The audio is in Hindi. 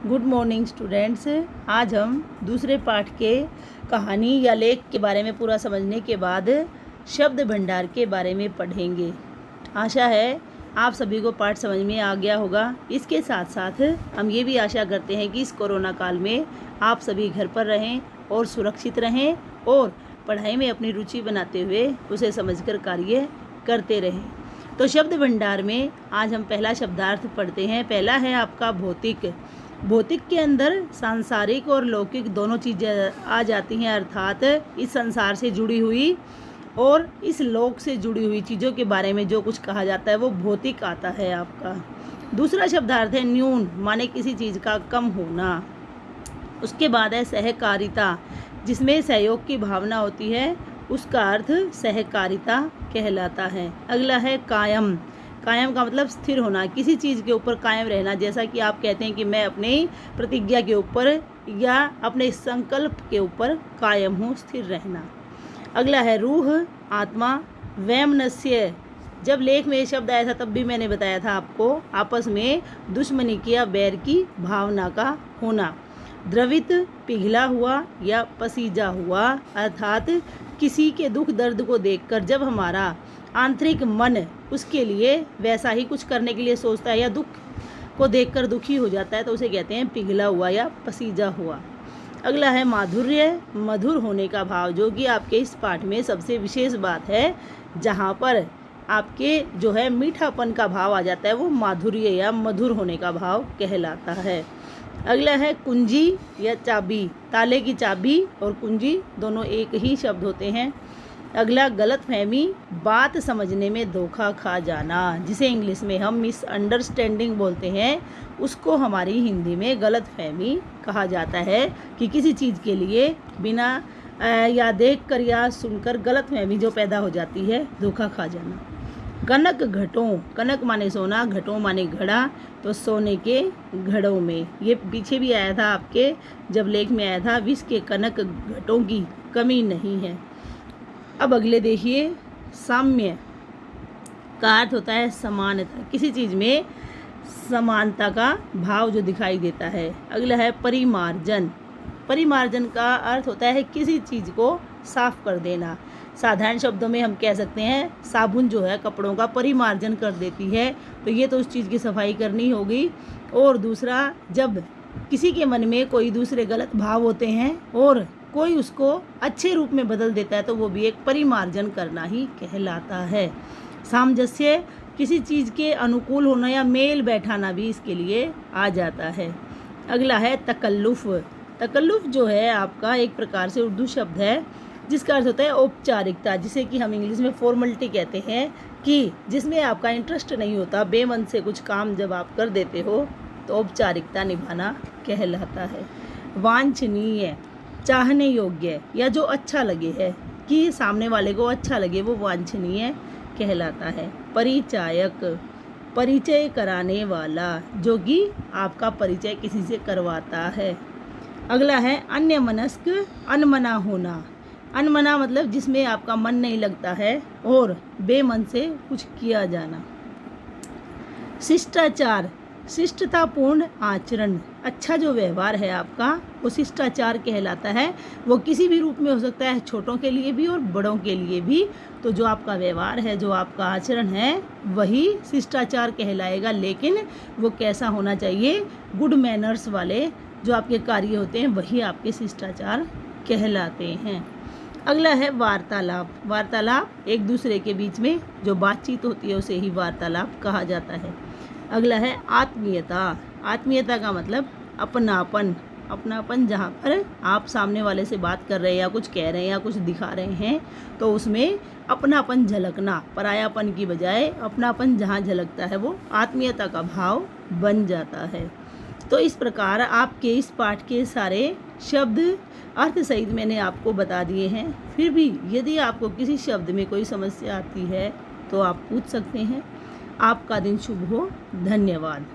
Good morning students. आज हम दूसरे पाठ के कहानी या लेख के बारे में पूरा समझने के बाद शब्द भंडार के बारे में पढ़ेंगे। आशा है आप सभी को पाठ समझ में आ गया होगा। इसके साथ साथ हम ये भी आशा करते हैं कि इस कोरोना काल में आप सभी घर पर रहें और सुरक्षित रहें और पढ़ाई में अपनी रुचि बनाते हुए उसे समझकर कार्य करते रहें। तो शब्द भंडार में आज हम पहला शब्दार्थ पढ़ते हैं। पहला है आपका भौतिक। भौतिक के अंदर सांसारिक और लौकिक दोनों चीज़ें आ जाती हैं, अर्थात इस संसार से जुड़ी हुई और इस लोक से जुड़ी हुई चीज़ों के बारे में जो कुछ कहा जाता है वो भौतिक आता है आपका। दूसरा शब्दार्थ है न्यून, माने किसी चीज़ का कम होना। उसके बाद है सहकारिता, जिसमें सहयोग की भावना होती है, उसका अर्थ सहकारिता कहलाता है। अगला है कायम। कायम का मतलब स्थिर होना, किसी चीज़ के ऊपर कायम रहना। जैसा कि आप कहते हैं कि मैं अपनी प्रतिज्ञा के ऊपर या अपने संकल्प के ऊपर कायम हूँ, स्थिर रहना। अगला है रूह, आत्मा। वैमनस्य, जब लेख में ये शब्द आया था तब भी मैंने बताया था आपको, आपस में दुश्मनी की या बैर की भावना का होना। द्रवित, पिघला हुआ या पसीजा हुआ, अर्थात किसी के दुख दर्द को देखकर जब हमारा आंतरिक मन उसके लिए वैसा ही कुछ करने के लिए सोचता है या दुख को देखकर दुखी हो जाता है तो उसे कहते हैं पिघला हुआ या पसीजा हुआ। अगला है माधुर्य, मधुर होने का भाव, जो कि आपके इस पाठ में सबसे विशेष बात है, जहाँ पर आपके जो है मीठापन का भाव आ जाता है, वो माधुर्य या मधुर होने का भाव कहलाता है। अगला है कुंजी या चाबी। ताले की चाबी और कुंजी दोनों एक ही शब्द होते हैं। अगला गलतफहमी, बात समझने में धोखा खा जाना, जिसे इंग्लिश में हम मिसअंडरस्टैंडिंग बोलते हैं, उसको हमारी हिंदी में गलतफहमी कहा जाता है कि किसी चीज़ के लिए बिना या देखकर या सुनकर गलतफहमी जो पैदा हो जाती है, धोखा खा जाना। कनक घटों, कनक माने सोना, घटों माने घड़ा, तो सोने के घड़ों में। ये पीछे भी आया था आपके जब लेख में आया था, विष के कनक घटों की कमी नहीं है। अब अगले देखिए, साम्य का अर्थ होता है समानता, किसी चीज़ में समानता का भाव जो दिखाई देता है। अगला है परिमार्जन। परिमार्जन का अर्थ होता है किसी चीज़ को साफ कर देना। साधारण शब्दों में हम कह सकते हैं साबुन जो है कपड़ों का परिमार्जन कर देती है, तो ये तो उस चीज़ की सफाई करनी होगी। और दूसरा, जब किसी के मन में कोई दूसरे गलत भाव होते हैं और कोई उसको अच्छे रूप में बदल देता है तो वो भी एक परिमार्जन करना ही कहलाता है। सामंजस्य, किसी चीज़ के अनुकूल होना या मेल बैठाना भी इसके लिए आ जाता है। अगला है तकल्लुफ़। तकल्लुफ़ जो है आपका एक प्रकार से उर्दू शब्द है जिसका अर्थ होता है औपचारिकता, जिसे कि हम इंग्लिश में फॉर्मलिटी कहते हैं, कि जिसमें आपका इंटरेस्ट नहीं होता, बेमन से कुछ काम जब आप कर देते हो तो औपचारिकता निभाना कहलाता है। वांछनीय, चाहने योग्य या जो अच्छा लगे है, कि सामने वाले को अच्छा लगे, वो वांछनीय कहलाता है। परिचायक, परिचय कराने वाला, जो कि आपका परिचय किसी से करवाता है। अगला है अन्यमनस्क, अनमना होना। अनमना मतलब जिसमें आपका मन नहीं लगता है और बेमन से कुछ किया जाना। शिष्टाचार, शिष्टतापूर्ण आचरण, अच्छा जो व्यवहार है आपका वो शिष्टाचार कहलाता है। वो किसी भी रूप में हो सकता है, छोटों के लिए भी और बड़ों के लिए भी। तो जो आपका व्यवहार है, जो आपका आचरण है, वही शिष्टाचार कहलाएगा। लेकिन वो कैसा होना चाहिए, गुड मैनर्स वाले जो आपके कार्य होते हैं वही आपके शिष्टाचार कहलाते हैं। अगला है वार्तालाप। वार्तालाप एक दूसरे के बीच में जो बातचीत होती है उसे ही वार्तालाप कहा जाता है। अगला है आत्मीयता। आत्मीयता का मतलब अपनापन। अपनापन, जहाँ पर आप सामने वाले से बात कर रहे हैं या कुछ कह रहे हैं या कुछ दिखा रहे हैं तो उसमें अपनापन झलकना, परायापन की बजाय अपनापन जहाँ झलकता है वो आत्मीयता का भाव बन जाता है। तो इस प्रकार आपके इस पाठ के सारे शब्द अर्थ सहित मैंने आपको बता दिए हैं। फिर भी यदि आपको किसी शब्द में कोई समस्या आती है तो आप पूछ सकते हैं। आपका दिन शुभ हो। धन्यवाद।